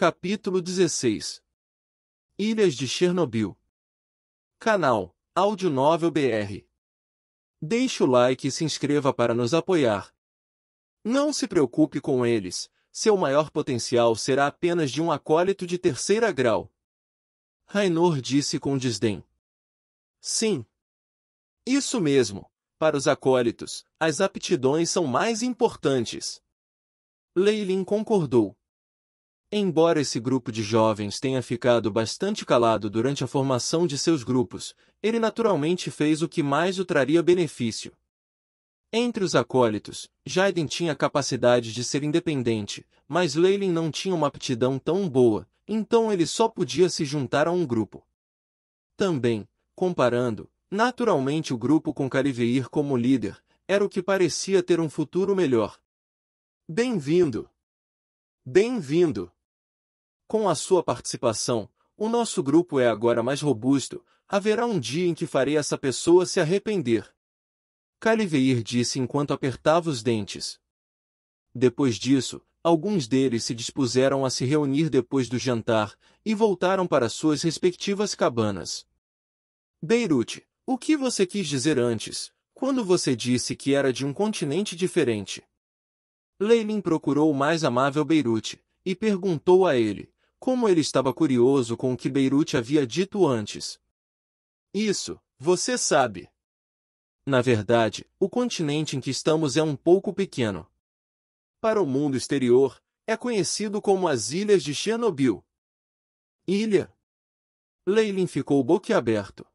Capítulo 16. Ilhas de Chernobyl. Canal Áudio Novel BR. Deixe o like e se inscreva para nos apoiar. Não se preocupe com eles, seu maior potencial será apenas de um acólito de 3º grau. Raynor disse com desdém. Sim. Isso mesmo, para os acólitos, as aptidões são mais importantes. Leylin concordou. Embora esse grupo de jovens tenha ficado bastante calado durante a formação de seus grupos, ele naturalmente fez o que mais o traria benefício. Entre os acólitos, Jaiden tinha a capacidade de ser independente, mas Leylin não tinha uma aptidão tão boa, então ele só podia se juntar a um grupo. Também, comparando, naturalmente o grupo com Cariveir como líder, era o que parecia ter um futuro melhor. Bem-vindo! Bem-vindo! Com a sua participação, o nosso grupo é agora mais robusto, haverá um dia em que farei essa pessoa se arrepender. Cariveir disse enquanto apertava os dentes. Depois disso, alguns deles se dispuseram a se reunir depois do jantar, e voltaram para suas respectivas cabanas. Beirute, o que você quis dizer antes, quando você disse que era de um continente diferente? Leylin procurou o mais amável Beirute, e perguntou a ele, como ele estava curioso com o que Beirute havia dito antes. Isso, você sabe. Na verdade, o continente em que estamos é um pouco pequeno. Para o mundo exterior, é conhecido como as Ilhas de Chernobyl. Ilha? Leylin ficou boquiaberto.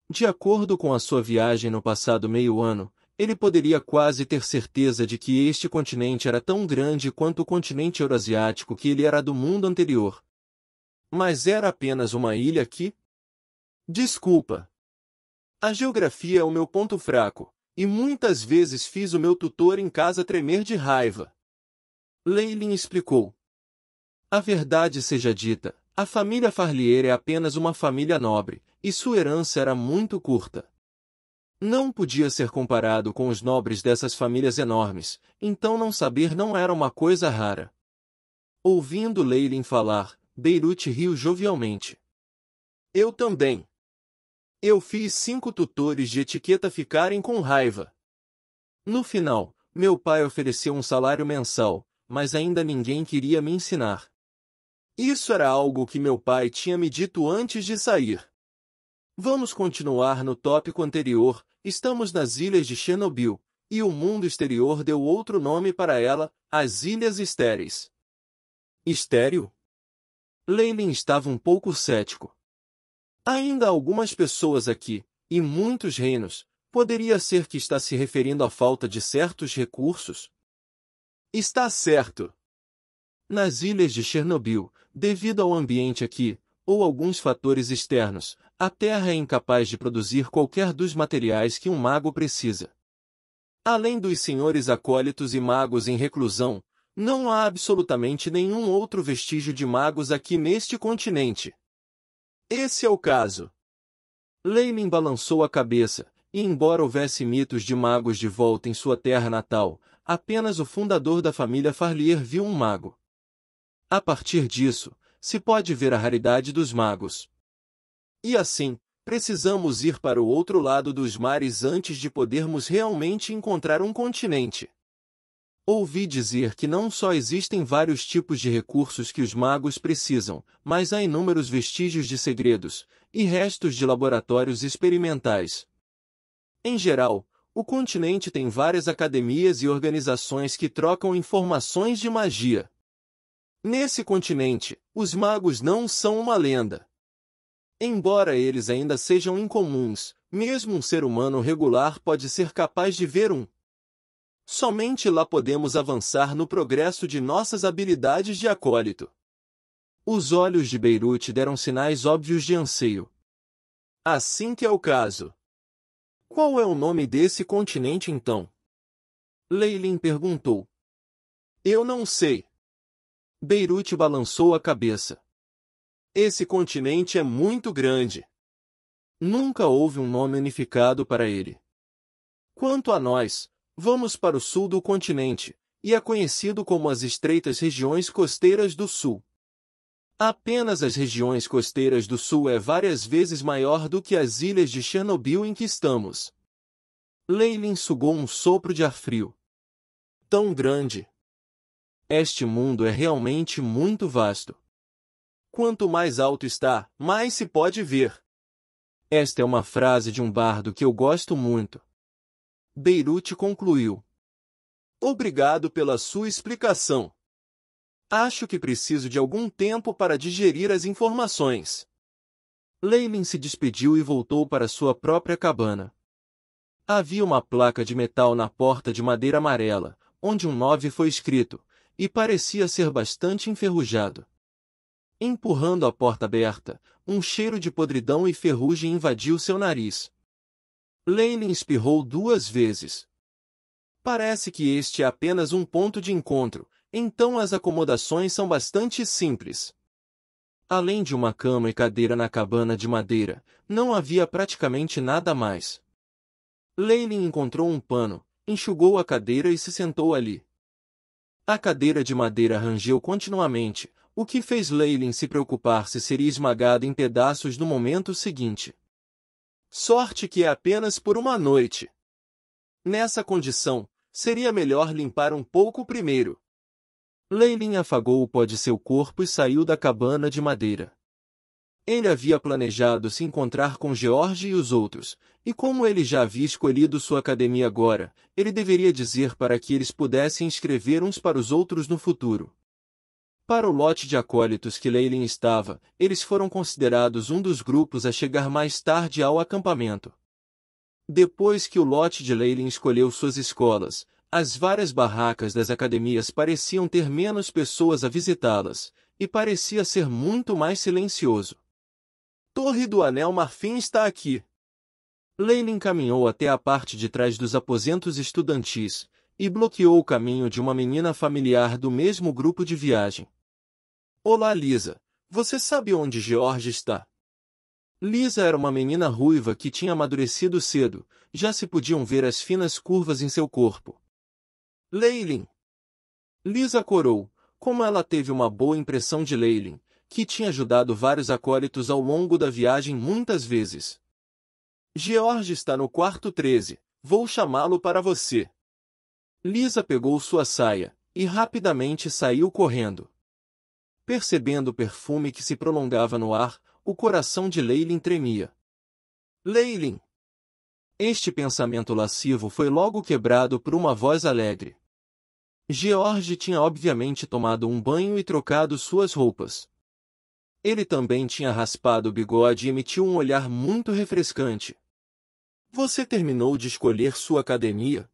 De acordo com a sua viagem no passado meio-ano, ele poderia quase ter certeza de que este continente era tão grande quanto o continente eurasiático que ele era do mundo anterior. Mas era apenas uma ilha aqui? Desculpa. A geografia é o meu ponto fraco, e muitas vezes fiz o meu tutor em casa tremer de raiva. Leylin explicou. A verdade seja dita, a família Farlier é apenas uma família nobre, e sua herança era muito curta. Não podia ser comparado com os nobres dessas famílias enormes, então não saber não era uma coisa rara. Ouvindo Leylin falar, Beirute riu jovialmente. Eu também. Eu fiz 5 tutores de etiqueta ficarem com raiva. No final, meu pai ofereceu um salário mensal, mas ainda ninguém queria me ensinar. Isso era algo que meu pai tinha me dito antes de sair. Vamos continuar no tópico anterior, estamos nas Ilhas de Chernobyl, e o mundo exterior deu outro nome para ela, as Ilhas Estéreis. Estéril? Leylin estava um pouco cético. Ainda há algumas pessoas aqui, e muitos reinos, poderia ser que está se referindo à falta de certos recursos? Está certo. Nas Ilhas de Chernobyl, devido ao ambiente aqui, ou alguns fatores externos, a Terra é incapaz de produzir qualquer dos materiais que um mago precisa. Além dos senhores acólitos e magos em reclusão, não há absolutamente nenhum outro vestígio de magos aqui neste continente. Esse é o caso. Leylin balançou a cabeça, e embora houvesse mitos de magos de volta em sua terra natal, apenas o fundador da família Farlier viu um mago. A partir disso, se pode ver a raridade dos magos. E assim, precisamos ir para o outro lado dos mares antes de podermos realmente encontrar um continente. Ouvi dizer que não só existem vários tipos de recursos que os magos precisam, mas há inúmeros vestígios de segredos, e restos de laboratórios experimentais. Em geral, o continente tem várias academias e organizações que trocam informações de magia. Nesse continente, os magos não são uma lenda. Embora eles ainda sejam incomuns, mesmo um ser humano regular pode ser capaz de ver um. Somente lá podemos avançar no progresso de nossas habilidades de acólito. Os olhos de Beirute deram sinais óbvios de anseio. Assim que é o caso. Qual é o nome desse continente então? Leylin perguntou. Eu não sei. Beirute balançou a cabeça. Esse continente é muito grande. Nunca houve um nome unificado para ele. Quanto a nós, vamos para o sul do continente, e é conhecido como as estreitas regiões costeiras do sul. Apenas as regiões costeiras do sul é várias vezes maior do que as ilhas de Chernobyl em que estamos. Leilin sugou um sopro de ar frio. Tão grande. Este mundo é realmente muito vasto. Quanto mais alto está, mais se pode ver. Esta é uma frase de um bardo que eu gosto muito. Beirute concluiu. Obrigado pela sua explicação. Acho que preciso de algum tempo para digerir as informações. Leilin se despediu e voltou para sua própria cabana. Havia uma placa de metal na porta de madeira amarela, onde um 9 foi escrito, e parecia ser bastante enferrujado. Empurrando a porta aberta, um cheiro de podridão e ferrugem invadiu seu nariz. Leilin espirrou 2 vezes. Parece que este é apenas um ponto de encontro, então as acomodações são bastante simples. Além de uma cama e cadeira na cabana de madeira, não havia praticamente nada mais. Leilin encontrou um pano, enxugou a cadeira e se sentou ali. A cadeira de madeira rangeu continuamente, o que fez Leilin se preocupar se seria esmagada em pedaços no momento seguinte. Sorte que é apenas por uma noite. Nessa condição, seria melhor limpar um pouco primeiro. Leilin afagou o pó de seu corpo e saiu da cabana de madeira. Ele havia planejado se encontrar com George e os outros, e como ele já havia escolhido sua academia agora, ele deveria dizer para que eles pudessem escrever uns para os outros no futuro. Para o lote de acólitos que Leilin estava, eles foram considerados um dos grupos a chegar mais tarde ao acampamento. Depois que o lote de Leilin escolheu suas escolas, as várias barracas das academias pareciam ter menos pessoas a visitá-las, e parecia ser muito mais silencioso. Torre do Anel Marfim está aqui. Leilin caminhou até a parte de trás dos aposentos estudantis, e bloqueou o caminho de uma menina familiar do mesmo grupo de viagem. Olá, Lisa. Você sabe onde George está? Lisa era uma menina ruiva que tinha amadurecido cedo, já se podiam ver as finas curvas em seu corpo. Leilin. Lisa corou, como ela teve uma boa impressão de Leilin, que tinha ajudado vários acólitos ao longo da viagem muitas vezes. George está no quarto 13, vou chamá-lo para você. Lisa pegou sua saia, e rapidamente saiu correndo. Percebendo o perfume que se prolongava no ar, o coração de Leilin tremia. Leilin! Este pensamento lascivo foi logo quebrado por uma voz alegre. George tinha obviamente tomado um banho e trocado suas roupas. Ele também tinha raspado o bigode e emitiu um olhar muito refrescante. Você terminou de escolher sua academia?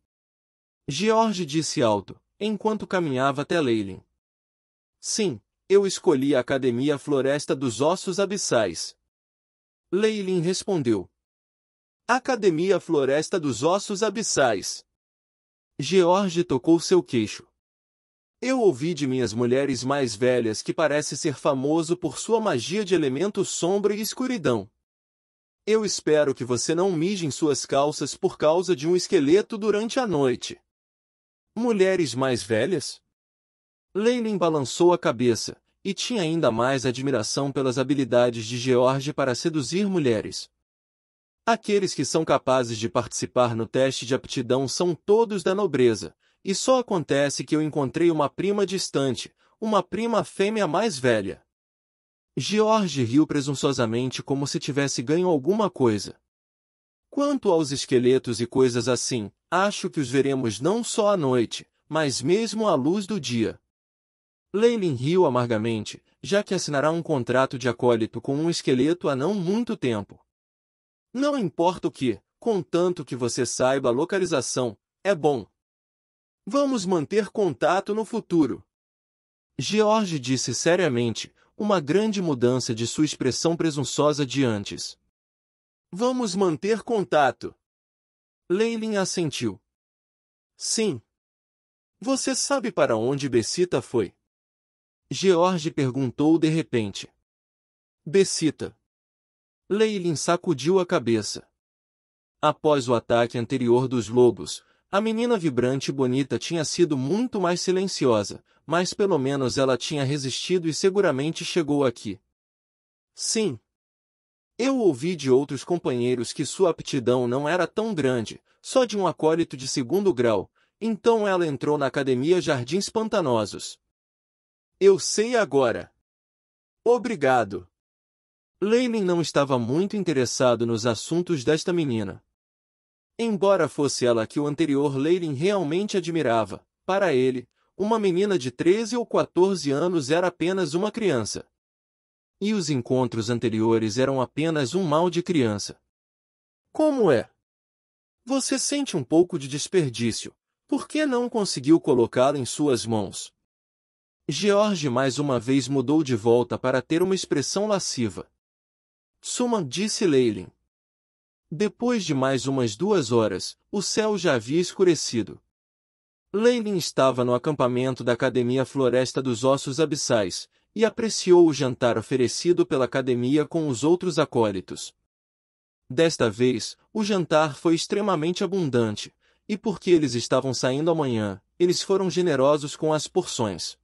George disse alto, enquanto caminhava até Leilin. Sim, eu escolhi a Academia Floresta dos Ossos Abissais. Leilin respondeu. Academia Floresta dos Ossos Abissais. George tocou seu queixo. Eu ouvi de minhas mulheres mais velhas que parece ser famoso por sua magia de elemento sombra e escuridão. Eu espero que você não mije em suas calças por causa de um esqueleto durante a noite. Mulheres mais velhas? Leilin balançou a cabeça, e tinha ainda mais admiração pelas habilidades de George para seduzir mulheres. Aqueles que são capazes de participar no teste de aptidão são todos da nobreza, e só acontece que eu encontrei uma prima distante, uma prima fêmea mais velha. George riu presunçosamente como se tivesse ganho alguma coisa. Quanto aos esqueletos e coisas assim, acho que os veremos não só à noite, mas mesmo à luz do dia. Leilin riu amargamente, já que assinará um contrato de acólito com um esqueleto há não muito tempo. Não importa o que, contanto que você saiba a localização, é bom. Vamos manter contato no futuro. George disse seriamente, uma grande mudança de sua expressão presunçosa de antes. Vamos manter contato. Leilin assentiu. Sim. Você sabe para onde Bessita foi? George perguntou de repente. Bessita. Leilin sacudiu a cabeça. Após o ataque anterior dos lobos, A menina vibrante e bonita tinha sido muito mais silenciosa, mas pelo menos ela tinha resistido e seguramente chegou aqui. Sim. Eu ouvi de outros companheiros que sua aptidão não era tão grande, só de um acólito de 2º grau, então ela entrou na Academia Jardins Pantanosos. Eu sei agora. Obrigado. Leyland não estava muito interessado nos assuntos desta menina. Embora fosse ela que o anterior Leyland realmente admirava, para ele, uma menina de 13 ou 14 anos era apenas uma criança. E os encontros anteriores eram apenas um mal de criança. Como é? Você sente um pouco de desperdício. Por que não conseguiu colocá-la em suas mãos? George mais uma vez mudou de volta para ter uma expressão lasciva. Suman, disse Leyland. Depois de mais umas 2 horas, o céu já havia escurecido. Leyland estava no acampamento da Academia Floresta dos Ossos Abissais, e apreciou o jantar oferecido pela academia com os outros acólitos. Desta vez, o jantar foi extremamente abundante, e porque eles estavam saindo amanhã, eles foram generosos com as porções.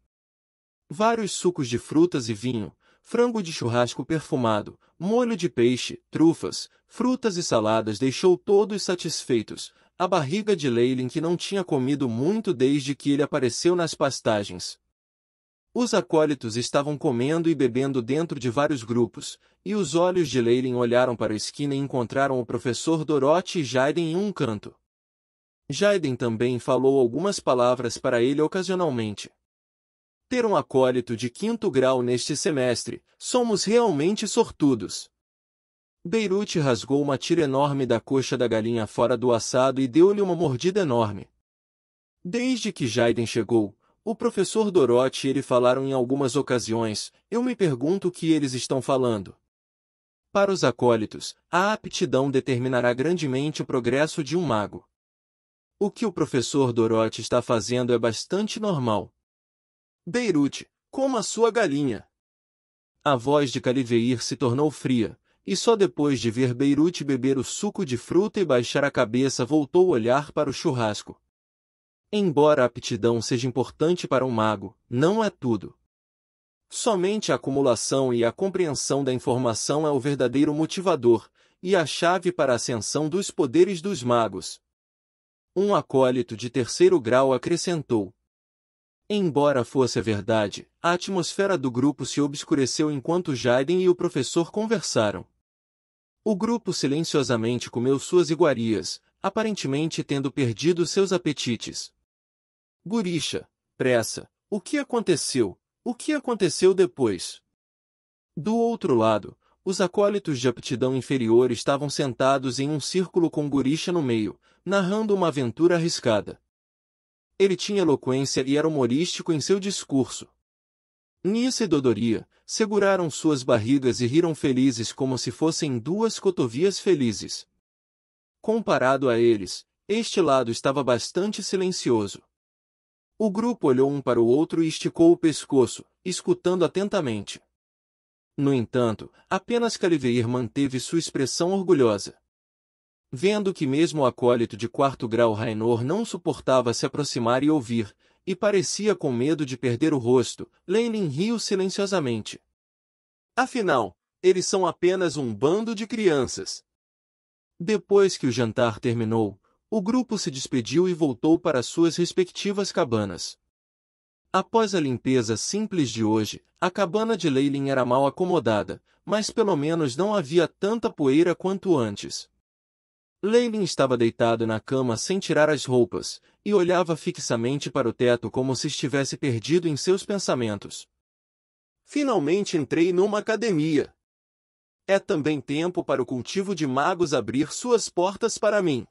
Vários sucos de frutas e vinho, frango de churrasco perfumado, molho de peixe, trufas, frutas e saladas deixou todos satisfeitos, a barriga de Leyland que não tinha comido muito desde que ele apareceu nas pastagens. Os acólitos estavam comendo e bebendo dentro de vários grupos, e os olhos de Leyland olharam para a esquina e encontraram o professor Dorothy e Jaden em um canto. Jaden também falou algumas palavras para ele ocasionalmente. Ter um acólito de 5º grau neste semestre, somos realmente sortudos. Beirute rasgou uma tira enorme da coxa da galinha fora do assado e deu-lhe uma mordida enorme. Desde que Jaden chegou, o professor Dorothy e ele falaram em algumas ocasiões, eu me pergunto o que eles estão falando. Para os acólitos, a aptidão determinará grandemente o progresso de um mago. O que o professor Dorothy está fazendo é bastante normal. Beirute, coma a sua galinha. A voz de Caliveir se tornou fria, e só depois de ver Beirute beber o suco de fruta e baixar a cabeça voltou a olhar para o churrasco. Embora a aptidão seja importante para um mago, não é tudo. Somente a acumulação e a compreensão da informação é o verdadeiro motivador, e a chave para a ascensão dos poderes dos magos. Um acólito de 3º grau acrescentou. Embora fosse a verdade, a atmosfera do grupo se obscureceu enquanto Jaden e o professor conversaram. O grupo silenciosamente comeu suas iguarias, aparentemente tendo perdido seus apetites. Gurisha, pressa, o que aconteceu? O que aconteceu depois? Do outro lado, os acólitos de aptidão inferior estavam sentados em um círculo com Gurisha no meio, narrando uma aventura arriscada. Ele tinha eloquência e era humorístico em seu discurso. Nissa e Dodoria seguraram suas barrigas e riram felizes como se fossem 2 cotovias felizes. Comparado a eles, este lado estava bastante silencioso. O grupo olhou um para o outro e esticou o pescoço, escutando atentamente. No entanto, apenas Caliveir manteve sua expressão orgulhosa. Vendo que mesmo o acólito de 4º grau Rainor não suportava se aproximar e ouvir, e parecia com medo de perder o rosto, Leyland riu silenciosamente. Afinal, eles são apenas um bando de crianças. Depois que o jantar terminou, o grupo se despediu e voltou para suas respectivas cabanas. Após a limpeza simples de hoje, a cabana de Leyland era mal acomodada, mas pelo menos não havia tanta poeira quanto antes. Leyland estava deitado na cama sem tirar as roupas, e olhava fixamente para o teto como se estivesse perdido em seus pensamentos. Finalmente entrei numa academia. É também tempo para o cultivo de magos abrir suas portas para mim.